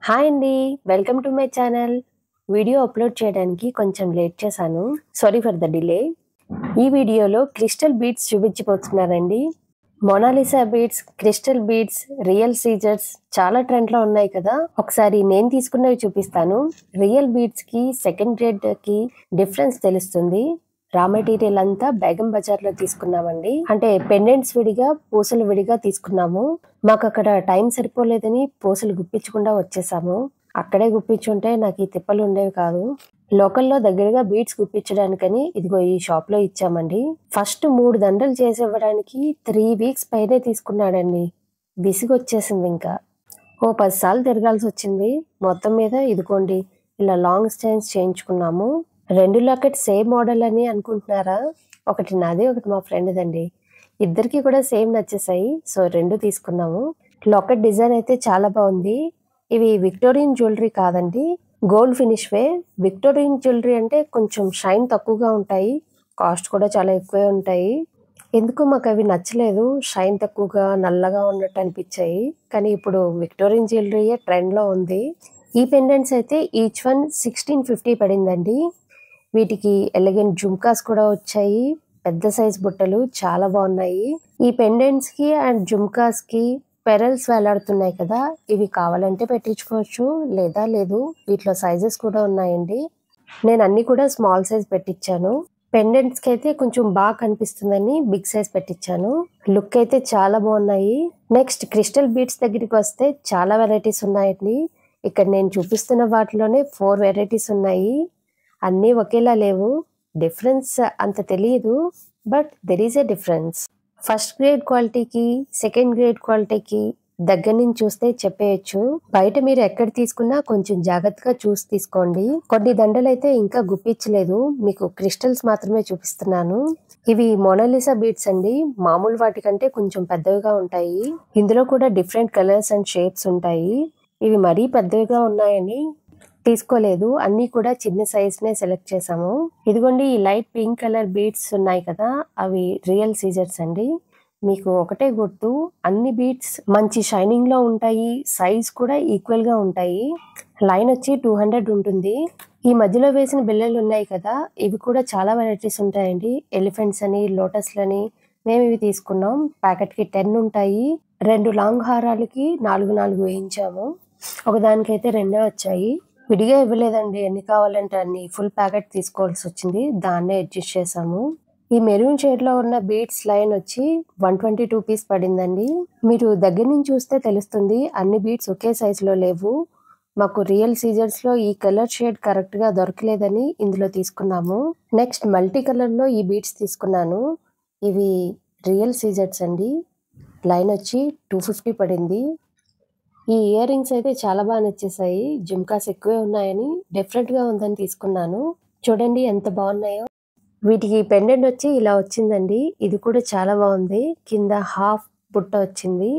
Hi అండి. Welcome to my channel. Video upload చేయడానికి కొంచెం లేట్ చేశాను. Sorry for the delay. ఈ వీడియోలో crystal beads చూపించబోతున్నానండి. Mona Lisa beads, crystal beads, real scissors చాలా ట్రెండ్లో ఉన్నాయి కదా. ఒకసారి నేను తీసుకున్నవి చూపిస్తాను. రియల్ బీడ్స్కి సెకండ్ గ్రేడ్కి డిఫరెన్స్ తెలుస్తుంది. రా మెటీరియల్ అంతా బేగం బజార్లో తీసుకున్నామండి. అంటే పెండెంట్స్ విడిగా, పూసలు విడిగా తీసుకున్నాము. మాకు అక్కడ టైం సరిపోలేదని పూసలు గుప్పించకుండా వచ్చేసాము. అక్కడే గుప్పించుంటే నాకు ఈ తిప్పలు ఉండేవి కాదు. లోకల్లో దగ్గరగా బీడ్స్ గుప్పించడానికని ఇదిగో ఈ షాప్ లో ఇచ్చామండి. ఫస్ట్ 3 దండలు చేసి ఇవ్వడానికి 3 వీక్స్ పైనే తీసుకున్నాడండి. విసిగొచ్చేసింది. ఇంకా 10 సార్లు తిరగాల్సి వచ్చింది. మొత్తం మీద ఇదిగోండి ఇలా లాంగ్ స్టైన్స్ చేయించుకున్నాము. 2 లాకెట్ సేమ్ మోడల్ అని అనుకుంటున్నారా? ఒకటి నాది, ఒకటి మా ఫ్రెండ్దండి. ఇద్దరికి కూడా సేమ్ నచ్చేసాయి. సో 2 తీసుకున్నాము. లాకెట్ డిజైన్ అయితే చాలా బాగుంది. ఇవి విక్టోరియన్ జ్యువెలరీ కాదండి, గోల్డ్ ఫినిష్ వే. విక్టోరియన్ జ్యువెలరీ అంటే కొంచెం షైన్ తక్కువగా ఉంటాయి, కాస్ట్ కూడా చాలా ఎక్కువే ఉంటాయి. ఎందుకు మాకు అవి నచ్చలేదు. షైన్ తక్కువగా, నల్లగా ఉన్నట్టు అనిపించాయి. కానీ ఇప్పుడు విక్టోరియన్ జ్యువెలరీయే ట్రెండ్లో ఉంది. ఈ పెండెంట్స్ అయితే ఈచ్ వన్ 1650 పడిందండి. వీటికి ఎలిగెంట్ జుమ్కాస్ కూడా వచ్చాయి. పెద్ద సైజ్ బుట్టలు చాలా బాగున్నాయి. ఈ పెండెంట్స్ కి అండ్ జుమ్కాస్ కి పెరల్స్ వేలాడుతున్నాయి కదా, ఇవి కావాలంటే పెట్టించుకోవచ్చు, లేదా లేదు. వీటిలో సైజెస్ కూడా ఉన్నాయండి. నేను అన్ని కూడా స్మాల్ సైజ్ పెట్టించాను. పెండెంట్స్ కి అయితే కొంచెం బాగా కనిపిస్తుందని బిగ్ సైజ్ పెట్టించాను. లుక్ అయితే చాలా బాగున్నాయి. నెక్స్ట్ క్రిస్టల్ బీడ్స్ దగ్గరికి వస్తే చాలా వెరైటీస్ ఉన్నాయండి. ఇక్కడ నేను చూపిస్తున్న వాటిలోనే 4 వెరైటీస్ ఉన్నాయి. అన్నీ ఒకేలా లేవు. డిఫరెన్స్ అంత తెలియదు, but there is a difference. First grade క్వాలిటీకి, సెకండ్ గ్రేడ్ క్వాలిటీకి దగ్గర నుంచి చూస్తే చెప్పేయచ్చు. బయట మీరు ఎక్కడ తీసుకున్నా కొంచెం జాగ్రత్తగా చూసి తీసుకోండి. కొన్ని దండలు అయితే ఇంకా గుప్పించలేదు, మీకు క్రిస్టల్స్ మాత్రమే చూపిస్తున్నాను. ఇవి మోనాలిసా బీడ్స్ అండి. మామూలు వాటికంటే కొంచెం పెద్దవిగా ఉంటాయి. ఇందులో కూడా డిఫరెంట్ కలర్స్ అండ్ షేప్స్ ఉంటాయి. ఇవి మరీ పెద్దవిగా ఉన్నాయని తీసుకోలేదు. అన్ని కూడా చిన్న సైజ్ నే సెలెక్ట్ చేసాము. ఇదిగోండి ఈ లైట్ పింక్ కలర్ బీడ్స్ ఉన్నాయి కదా, అవి రియల్ సీజర్స్ అండి. మీకు ఒకటే గుర్తు, అన్ని బీడ్స్ మంచి షైనింగ్ లో ఉంటాయి. సైజ్ కూడా ఈక్వల్ గా ఉంటాయి. లైన్ వచ్చి 200 ఉంటుంది. ఈ మధ్యలో వేసిన బిళ్ళలు ఉన్నాయి కదా, ఇవి కూడా చాలా వెరైటీస్ ఉంటాయండి. ఎలిఫెంట్స్ అని, లోటస్లని. మేము ఇవి తీసుకున్నాం. ప్యాకెట్ కి 10 ఉంటాయి. 2 లాంగ్ హారాలకి 4 వేయించాము. ఒకదానికైతే 2 వచ్చాయి. విడిగా ఇవ్వలేదండి, ఎన్ని కావాలంటే అన్ని ఫుల్ ప్యాకెట్ తీసుకోవాల్సి వచ్చింది. దాన్నే అడ్జస్ట్ చేసాము. ఈ మెరూన్ షేడ్ లో ఉన్న బీడ్స్ లైన్ వచ్చి 122 పీస్ పడిందండి. మీరు దగ్గర నుంచి చూస్తే తెలుస్తుంది, అన్ని బీడ్స్ ఒకే సైజ్ లో లేవు. మాకు రియల్ సీజర్స్ లో ఈ కలర్ షేడ్ కరెక్ట్ గా దొరకలేదని ఇందులో తీసుకున్నాము. నెక్స్ట్ మల్టీ కలర్ లో ఈ బీడ్స్ తీసుకున్నాను. ఇవి రియల్ సీజర్స్ అండి. లైన్ వచ్చి 250 పడింది. ఈ ఇయర్ రింగ్స్ అయితే చాలా బాగా నచ్చేసాయి. జుమ్కాస్ ఎక్కువే ఉన్నాయని, డిఫరెంట్ గా ఉందని తీసుకున్నాను. చూడండి ఎంత బాగున్నాయో. వీటికి పెండెంట్ వచ్చి ఇలా వచ్చిందండి. ఇది కూడా చాలా బాగుంది. కింద హాఫ్ బుట్ట వచ్చింది.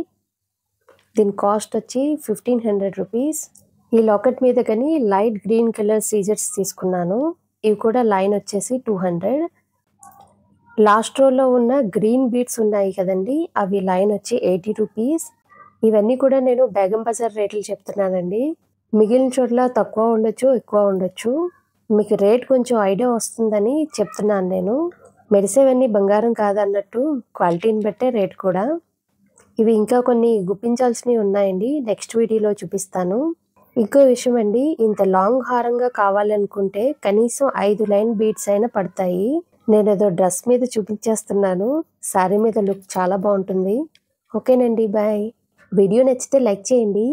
దీని కాస్ట్ వచ్చి 1500 రూపీస్. ఈ లాకెట్ మీద కానీ లైట్ గ్రీన్ కలర్ సీజర్స్ తీసుకున్నాను. ఇవి కూడా లైన్ వచ్చేసి 200. లాస్ట్ రోలో ఉన్న గ్రీన్ బీడ్స్ ఉన్నాయి కదండి, అవి లైన్ వచ్చి 80 రూపీస్. ఇవన్నీ కూడా నేను బేగం బజార్ రేట్లు చెప్తున్నానండి. మిగిలిన చోట్ల తక్కువ ఉండొచ్చు, ఎక్కువ ఉండొచ్చు. మీకు రేట్ కొంచెం ఐడియా వస్తుందని చెప్తున్నాను నేను. మెరిసేవన్నీ బంగారం కాదన్నట్టు క్వాలిటీని బట్టే రేట్ కూడా. ఇవి ఇంకా కొన్ని గుప్పించాల్సినవి ఉన్నాయండి, నెక్స్ట్ వీడియోలో చూపిస్తాను. ఇంకో విషయం అండి, ఇంత లాంగ్ హారంగా కావాలనుకుంటే కనీసం 5 లైన్ బీడ్స్ అయినా పడతాయి. నేను ఏదో డ్రెస్ మీద చూపించేస్తున్నాను. శారీ మీద లుక్ చాలా బాగుంటుంది. ఓకేనండి, బాయ్. వీడియో నచ్చితే లైక్ చేయండి,